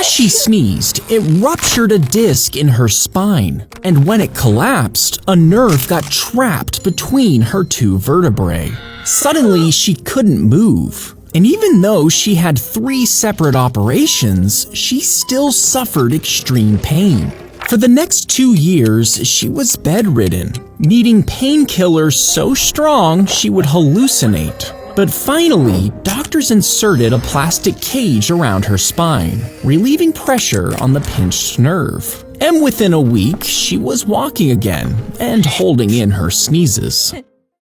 As she sneezed, it ruptured a disc in her spine, and when it collapsed, a nerve got trapped between her two vertebrae. Suddenly, she couldn't move. And even though she had 3 separate operations, she still suffered extreme pain. For the next 2 years, she was bedridden, needing painkillers so strong she would hallucinate. But finally, doctors inserted a plastic cage around her spine, relieving pressure on the pinched nerve. And within a week, she was walking again and holding in her sneezes.